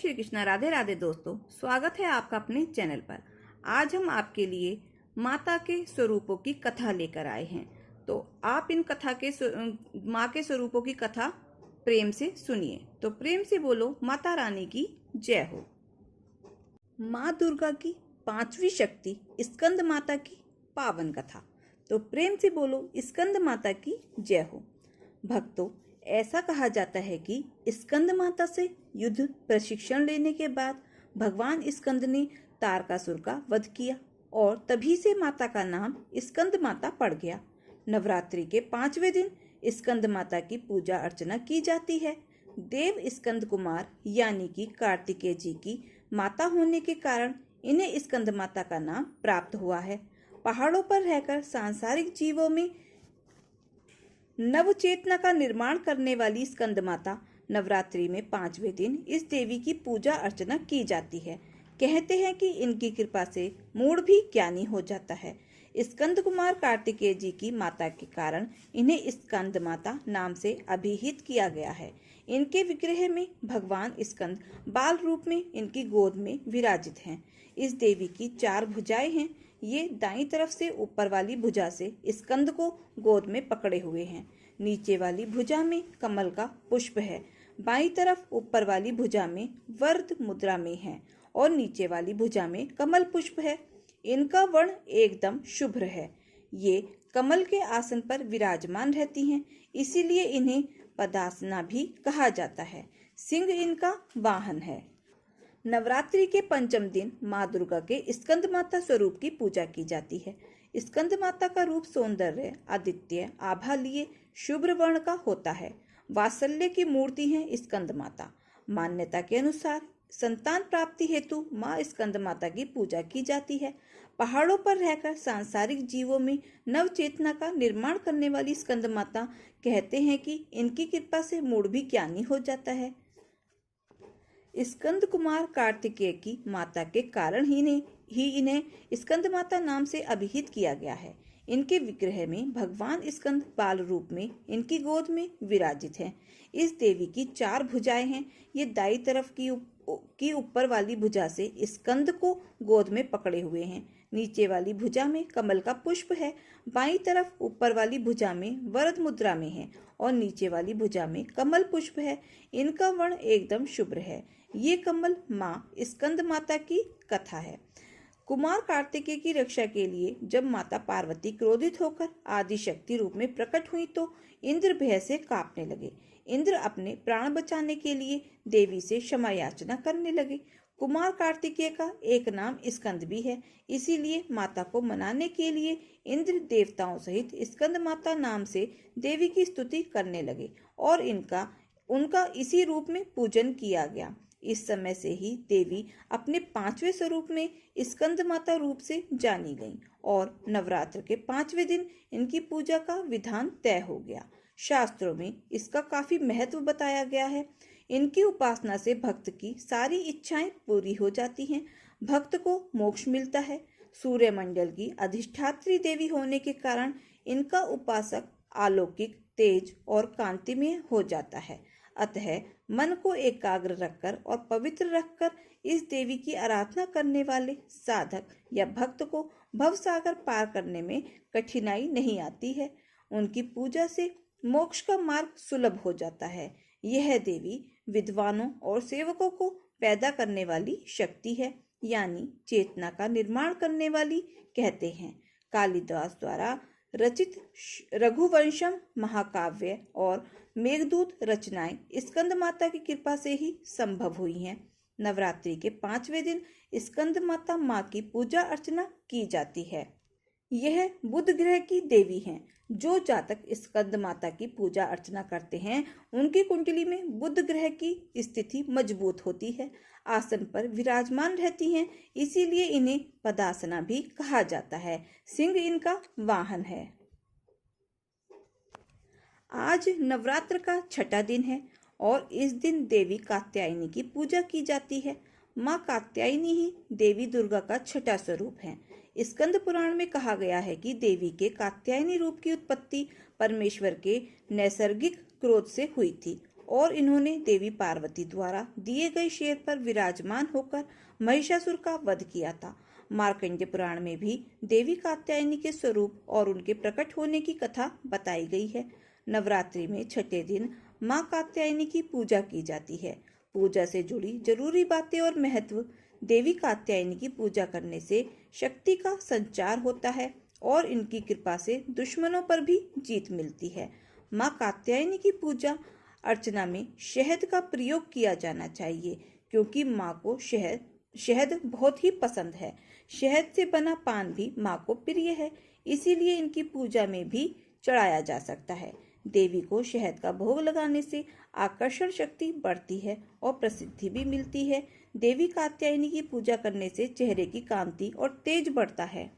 श्री कृष्णा। राधे राधे दोस्तों, स्वागत है आपका अपने चैनल पर। आज हम आपके लिए माता के स्वरूपों की कथा लेकर आए हैं। तो आप इन कथा के माँ के स्वरूपों की कथा प्रेम से सुनिए। तो प्रेम से बोलो माता रानी की जय हो। माँ दुर्गा की पांचवी शक्ति स्कंद माता की पावन कथा। तो प्रेम से बोलो स्कंद माता की जय हो। भक्तों, ऐसा कहा जाता है कि स्कंद माता से युद्ध प्रशिक्षण लेने के बाद भगवान स्कंद ने तारकासुर का वध किया और तभी से माता का नाम स्कंद माता पड़ गया। नवरात्रि के 5वें दिन स्कंद माता की पूजा अर्चना की जाती है। देव स्कंद कुमार यानी कि कार्तिकेय जी की माता होने के कारण इन्हें स्कंद माता का नाम प्राप्त हुआ है। पहाड़ों पर रहकर सांसारिक जीवों में नव चेतना का निर्माण करने वाली स्कंद माता नवरात्रि में 5वें दिन इस देवी की पूजा अर्चना की जाती है। कहते हैं कि इनकी कृपा से मूढ़ भी ज्ञानी हो जाता है। स्कंद कुमार कार्तिकेय जी की माता के कारण इन्हें स्कंद माता नाम से अभिहित किया गया है। इनके विग्रह में भगवान स्कंद बाल रूप में इनकी गोद में विराजित हैं। इस देवी की 4 भुजाएं हैं। ये दाईं तरफ से ऊपर वाली भुजा से स्कंद को गोद में पकड़े हुए हैं। नीचे वाली भुजा में कमल का पुष्प है। बाईं तरफ ऊपर वाली भुजा में वरद मुद्रा में है और नीचे वाली भुजा में कमल पुष्प है। इनका वर्ण एकदम शुभ्र है। ये कमल के आसन पर विराजमान रहती हैं, इसीलिए इन्हें पदासना भी कहा जाता है। सिंह इनका वाहन है। नवरात्रि के 5वें दिन माँ दुर्गा के स्कंद माता स्वरूप की पूजा की जाती है। स्कंद माता का रूप सौंदर्य, आदित्य, आभा लिए शुभ्र वर्ण का होता है। वात्सल्य की मूर्ति है स्कंद माता। मान्यता के अनुसार संतान प्राप्ति हेतु माँ स्कंद माता की पूजा की जाती है। पहाड़ों पर रहकर सांसारिक जीवों में नव चेतना का निर्माण करने वाली स्कंद माता कहते हैं कि इनकी कृपा से मूढ़ भी ज्ञानी हो जाता है। स्कंद कुमार कार्तिकेय की माता के कारण ही इन्हें स्कंद माता नाम से अभिहित किया गया है। इनके विग्रह में भगवान स्कंद बाल रूप में इनकी गोद में विराजित हैं। इस देवी की 4 भुजाएं हैं। ये दाई तरफ की ऊपर वाली भुजा से स्कंद को गोद में पकड़े हुए हैं। नीचे वाली भुजा में कमल का पुष्प है। बाईं तरफ ऊपर वाली भुजा में वरद मुद्रा में है और नीचे वाली भुजा में कमल पुष्प है। इनका वर्ण एकदम शुभ्र है। ये कमल माँ स्कंद माता की कथा है। कुमार कार्तिकेय की रक्षा के लिए जब माता पार्वती क्रोधित होकर आदि शक्ति रूप में प्रकट हुई तो इंद्र भय से कांपने लगे। इंद्र अपने प्राण बचाने के लिए देवी से क्षमा याचना करने लगे। कुमार कार्तिकेय का एक नाम स्कंद भी है, इसीलिए माता को मनाने के लिए इंद्र देवताओं सहित स्कंद माता नाम से देवी की स्तुति करने लगे और उनका इसी रूप में पूजन किया गया। इस समय से ही देवी अपने 5वें स्वरूप में स्कंद माता रूप से जानी गईं और नवरात्र के 5वें दिन इनकी पूजा का विधान तय हो गया। शास्त्रों में इसका काफी महत्व बताया गया है। इनकी उपासना से भक्त की सारी इच्छाएं पूरी हो जाती हैं। भक्त को मोक्ष मिलता है। सूर्यमंडल की अधिष्ठात्री देवी होने के कारण इनका उपासक अलौकिक, तेज और कांतिमय हो जाता है। अतः मन को एकाग्र रखकर और पवित्र रखकर इस देवी की आराधना करने वाले साधक या भक्त को भवसागर पार करने में कठिनाई नहीं आती है। उनकी पूजा से मोक्ष का मार्ग सुलभ हो जाता है। यह देवी विद्वानों और सेवकों को पैदा करने वाली शक्ति है, यानी चेतना का निर्माण करने वाली कहते हैं। कालिदास द्वारा रचित रघुवंशम महाकाव्य और मेघदूत रचनाएं स्कंद माता की कृपा से ही संभव हुई हैं। नवरात्रि के 5वें दिन स्कंद माता माँ की पूजा अर्चना की जाती है। यह बुध ग्रह की देवी हैं। जो जातक स्कंद माता की पूजा अर्चना करते हैं उनकी कुंडली में बुध ग्रह की स्थिति मजबूत होती है, आसन पर विराजमान रहती हैं, इसीलिए इन्हें पदासना भी कहा जाता है। सिंह इनका वाहन है। आज नवरात्र का 6वां दिन है और इस दिन देवी कात्यायनी की पूजा की जाती है। माँ कात्यायनी ही देवी दुर्गा का 6वां स्वरूप है। स्कंद पुराण में कहा गया है कि देवी के कात्यायनी रूप की उत्पत्ति परमेश्वर के नैसर्गिक क्रोध से हुई थी और इन्होंने देवी पार्वती द्वारा दिए गए शेर पर विराजमान होकर महिषासुर का वध किया था। मार्कंडेय पुराण में भी देवी कात्यायनी के स्वरूप और उनके प्रकट होने की कथा बताई गई है। नवरात्रि में छठे दिन माँ कात्यायनी की पूजा की जाती है। पूजा से जुड़ी जरूरी बातें और महत्व। देवी कात्यायनी की पूजा करने से शक्ति का संचार होता है और इनकी कृपा से दुश्मनों पर भी जीत मिलती है। माँ कात्यायनी की पूजा अर्चना में शहद का प्रयोग किया जाना चाहिए, क्योंकि माँ को शहद बहुत ही पसंद है। शहद से बना पान भी माँ को प्रिय है, इसीलिए इनकी पूजा में भी चढ़ाया जा सकता है। देवी को शहद का भोग लगाने से आकर्षण शक्ति बढ़ती है और प्रसिद्धि भी मिलती है। देवी कात्यायनी की पूजा करने से चेहरे की कांति और तेज बढ़ता है।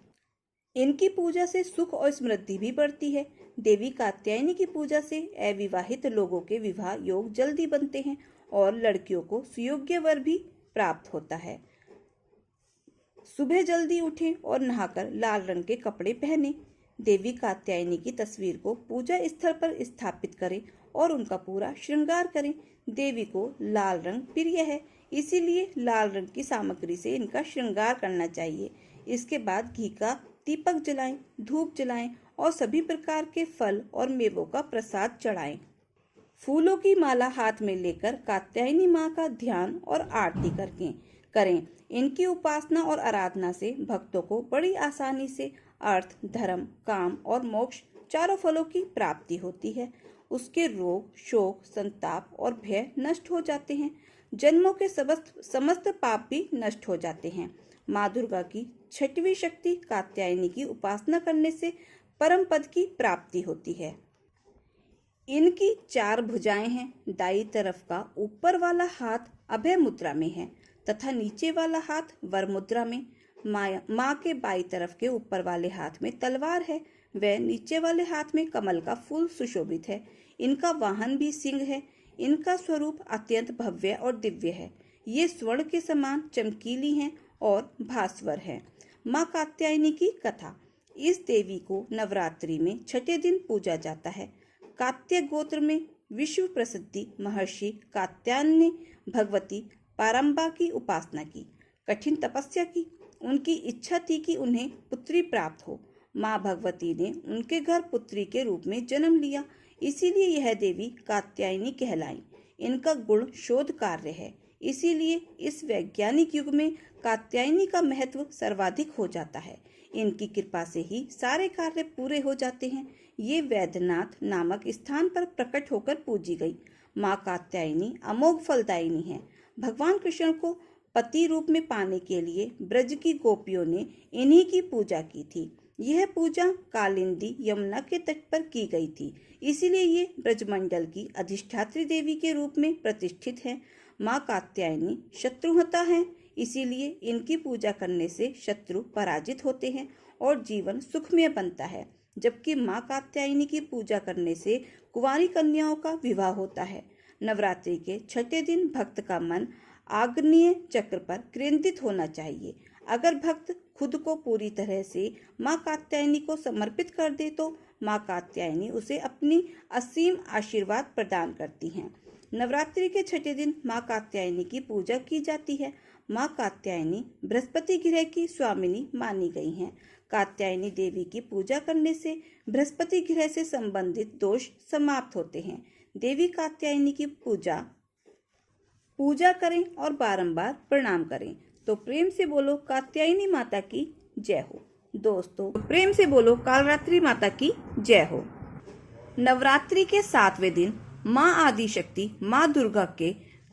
इनकी पूजा से सुख और समृद्धि भी बढ़ती है। देवी कात्यायनी की पूजा से अविवाहित लोगों के विवाह योग जल्दी बनते हैं और लड़कियों को सुयोग्य वर भी प्राप्त होता है। सुबह जल्दी उठें और नहाकर लाल रंग के कपड़े पहनें। देवी कात्यायनी की तस्वीर को पूजा स्थल पर स्थापित करें और उनका पूरा श्रृंगार करें। देवी को लाल रंग प्रिय है, इसीलिए लाल रंग की सामग्री से इनका श्रृंगार करना चाहिए। इसके बाद घी का दीपक जलाएं, धूप जलाएं और सभी प्रकार के फल और मेवों का प्रसाद चढ़ाएं। फूलों की माला हाथ में लेकर कात्यायनी माँ का ध्यान और आरती करें। इनकी उपासना और आराधना से भक्तों को बड़ी आसानी से अर्थ, धर्म, काम और मोक्ष चारों फलों की प्राप्ति होती है। उसके रोग, शोक, संताप और भय नष्ट हो जाते हैं। जन्मों के समस्त पाप भी नष्ट हो जाते हैं। माँ दुर्गा की छठवीं शक्ति कात्यायनी की उपासना करने से परम पद की प्राप्ति होती है। इनकी 4 भुजाएं हैं। दाईं तरफ का ऊपर वाला हाथ अभय मुद्रा में है तथा नीचे वाला हाथ वर मुद्रा में। माँ के बाईं तरफ के ऊपर वाले हाथ में तलवार है, वह नीचे वाले हाथ में कमल का फूल सुशोभित है। इनका वाहन भी सिंह है। इनका स्वरूप अत्यंत भव्य और दिव्य है। ये स्वर्ण के समान चमकीली हैं और भास्वर है। माँ कात्यायनी की कथा। इस देवी को नवरात्रि में छठे दिन पूजा जाता है। कात्य गोत्र में विश्व प्रसिद्धि महर्षि कात्यायन ने भगवती पारंबा की उपासना की, कठिन तपस्या की। उनकी इच्छा थी कि उन्हें पुत्री प्राप्त हो। माँ भगवती ने उनके घर पुत्री के रूप में जन्म लिया, इसीलिए यह देवी कात्यायनी कहलाई। इनका गुण शोध कार्य है, इसीलिए इस वैज्ञानिक युग में कात्यायनी का महत्व सर्वाधिक हो जाता है। इनकी कृपा से ही सारे कार्य पूरे हो जाते हैं। ये वैद्यनाथ नामक स्थान पर प्रकट होकर पूजी गई। माँ कात्यायनी अमोघ फलदायिनी है। भगवान कृष्ण को पति रूप में पाने के लिए ब्रज की गोपियों ने इन्हीं की पूजा की थी। यह पूजा कालिंदी यमुना के तट पर की गई थी, इसीलिए ये ब्रजमंडल की अधिष्ठात्री देवी के रूप में प्रतिष्ठित है। माँ कात्यायनी शत्रुहता है, इसीलिए इनकी पूजा करने से शत्रु पराजित होते हैं और जीवन सुखमय बनता है। जबकि माँ कात्यायनी की पूजा करने से कुंवारी कन्याओं का विवाह होता है। नवरात्रि के छठे दिन भक्त का मन आग्नेय चक्र पर केंद्रित होना चाहिए। अगर भक्त खुद को पूरी तरह से माँ कात्यायनी को समर्पित कर दे तो माँ कात्यायनी उसे अपनी असीम आशीर्वाद प्रदान करती हैं। नवरात्रि के छठे दिन माँ कात्यायनी की पूजा की जाती है। माँ कात्यायनी बृहस्पति ग्रह की स्वामिनी मानी गई हैं। कात्यायनी देवी की पूजा करने से बृहस्पति ग्रह से संबंधित दोष समाप्त होते हैं। देवी कात्यायनी की पूजा करें और बारंबार प्रणाम करें। तो प्रेम से बोलो कात्यायनी माता की जय हो। दोस्तों प्रेम से बोलो कालरात्रि माता की जय हो। नवरात्रि के 7वें दिन माँ आदिशक्ति माँ दुर्गा के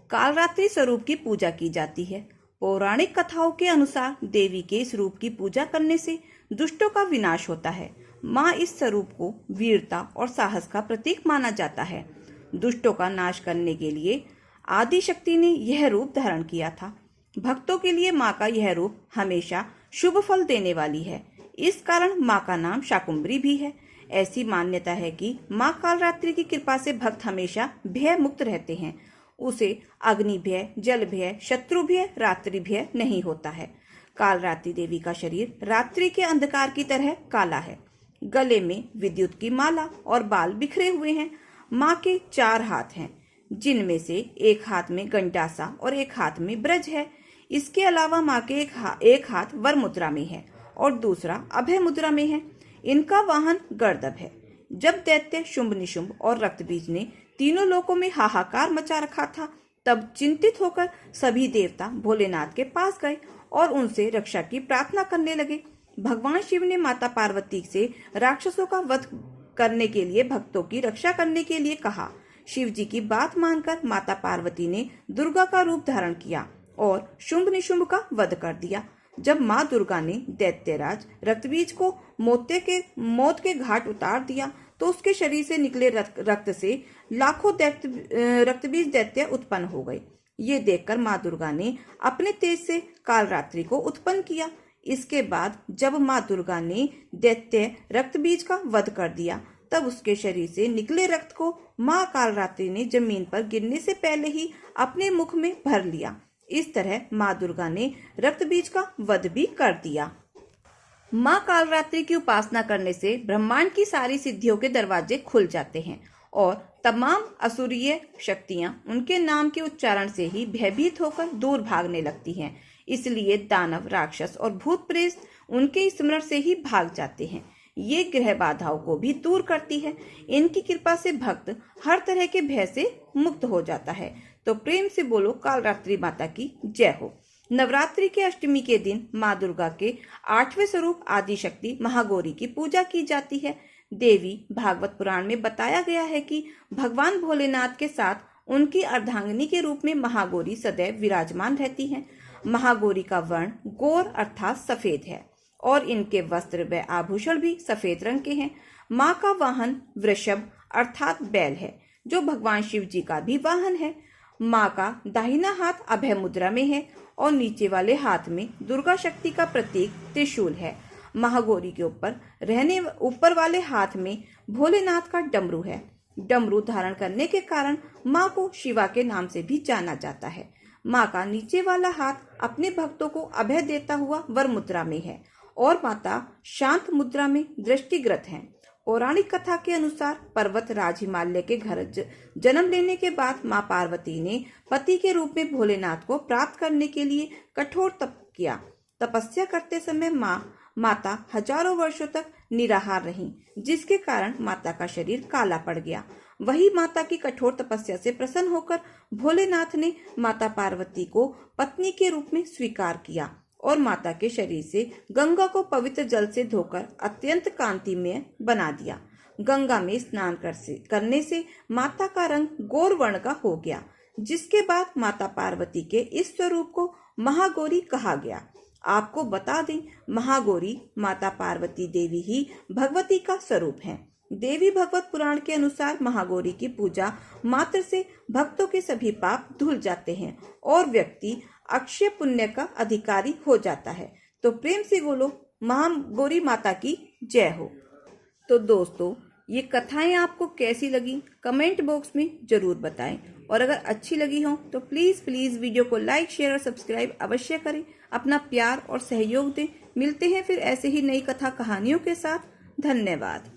कालरात्रि स्वरूप की पूजा की जाती है। पौराणिक कथाओं के अनुसार देवी के इस रूप की पूजा करने से दुष्टों का विनाश होता है। माँ इस स्वरूप को वीरता और साहस का प्रतीक माना जाता है। दुष्टों का नाश करने के लिए आदिशक्ति ने यह रूप धारण किया था। भक्तों के लिए माँ का यह रूप हमेशा शुभ फल देने वाली है। इस कारण माँ का नाम शाकुंभरी भी है। ऐसी मान्यता है कि माँ कालरात्रि की कृपा से भक्त हमेशा भय मुक्त रहते हैं। उसे अग्नि भय, जल भय, शत्रु भय, रात्रि भय नहीं होता है। कालरात्रि देवी का शरीर रात्रि के अंधकार की तरह काला है। गले में विद्युत की माला और बाल बिखरे हुए हैं। माँ के 4 हाथ हैं। जिनमें से एक हाथ में गंडासा और एक हाथ में ब्रज है। इसके अलावा माँ के एक हाथ वर मुद्रा में है और दूसरा अभय मुद्रा में है। इनका वाहन गर्दभ है। जब दैत्य शुंभ निशुंभ और रक्तबीज ने तीनों लोकों में हाहाकार मचा रखा था, तब चिंतित होकर सभी देवता भोलेनाथ के पास गए और उनसे रक्षा की प्रार्थना करने लगे। भगवान शिव ने माता पार्वती से राक्षसों का वध करने के लिए भक्तों की रक्षा करने के लिए कहा। शिव जी की बात मानकर माता पार्वती ने दुर्गा का रूप धारण किया और शुंभ निशुंभ का वध कर दिया। जब माँ दुर्गा ने दैत्यराज रक्तबीज को मौत के घाट उतार दिया तो उसके शरीर से निकले रक्त से लाखों रक्तबीज दैत्य उत्पन्न हो गए। ये देखकर माँ दुर्गा ने अपने तेज से कालरात्रि को उत्पन्न किया। इसके बाद जब माँ दुर्गा ने दैत्य रक्तबीज का वध कर दिया, तब उसके शरीर से निकले रक्त को माँ कालरात्रि ने जमीन पर गिरने से पहले ही अपने मुख में भर लिया। इस तरह माँ दुर्गा ने रक्तबीज का वध भी कर दिया। माँ कालरात्रि की उपासना करने से ब्रह्मांड की सारी सिद्धियों के दरवाजे खुल जाते हैं और तमाम असुरीय शक्तियां उनके नाम के उच्चारण से ही भयभीत होकर दूर भागने लगती हैं। इसलिए दानव, राक्षस और भूत प्रेत उनके स्मरण से ही भाग जाते हैं। ये ग्रह बाधाओं को भी दूर करती है। इनकी कृपा से भक्त हर तरह के भय से मुक्त हो जाता है। तो प्रेम से बोलो कालरात्रि माता की जय हो। नवरात्रि के अष्टमी के दिन माँ दुर्गा के 8वें स्वरूप आदिशक्ति महागौरी की पूजा की जाती है। देवी भागवत पुराण में बताया गया है कि भगवान भोलेनाथ के साथ उनकी अर्धांगिनी के रूप में महागौरी सदैव विराजमान रहती हैं। महागौरी का वर्ण गौर अर्थात सफेद है और इनके वस्त्र व आभूषण भी सफेद रंग के हैं। माँ का वाहन वृषभ अर्थात बैल है, जो भगवान शिव जी का भी वाहन है। माँ का दाहिना हाथ अभय मुद्रा में है और नीचे वाले हाथ में दुर्गा शक्ति का प्रतीक त्रिशूल है। महागौरी के ऊपर वाले हाथ में भोलेनाथ का डमरू है। डमरू धारण करने के कारण माँ को शिवा के नाम से भी जाना जाता है। माँ का नीचे वाला हाथ अपने भक्तों को अभय देता हुआ वर मुद्रा में है और माता शांत मुद्रा में दृष्टिगत हैं। पौराणिक कथा के अनुसार पर्वत राज हिमालय के घर जन्म लेने के बाद माँ पार्वती ने पति के रूप में भोलेनाथ को प्राप्त करने के लिए कठोर तप किया। तपस्या करते समय माता हजारों वर्षों तक निराहार रहीं, जिसके कारण माता का शरीर काला पड़ गया। वही माता की कठोर तपस्या से प्रसन्न होकर भोलेनाथ ने माता पार्वती को पत्नी के रूप में स्वीकार किया और माता के शरीर से गंगा को पवित्र जल से धोकर अत्यंत कांतिमय बना दिया। गंगा में स्नान करने से माता का रंग गौर वर्ण का हो गया, जिसके बाद माता पार्वती के इस स्वरूप को महागौरी कहा गया। आपको बता दें, महागौरी माता पार्वती देवी ही भगवती का स्वरूप है। देवी भगवत पुराण के अनुसार महागौरी की पूजा मात्र से भक्तों के सभी पाप धुल जाते हैं और व्यक्ति अक्षय पुण्य का अधिकारी हो जाता है। तो प्रेम से बोलो महागौरी माता की जय हो। तो दोस्तों, ये कथाएं आपको कैसी लगी कमेंट बॉक्स में जरूर बताएं और अगर अच्छी लगी हो तो प्लीज वीडियो को लाइक, शेयर और सब्सक्राइब अवश्य करें। अपना प्यार और सहयोग दें। मिलते हैं फिर ऐसे ही नई कथा कहानियों के साथ। धन्यवाद।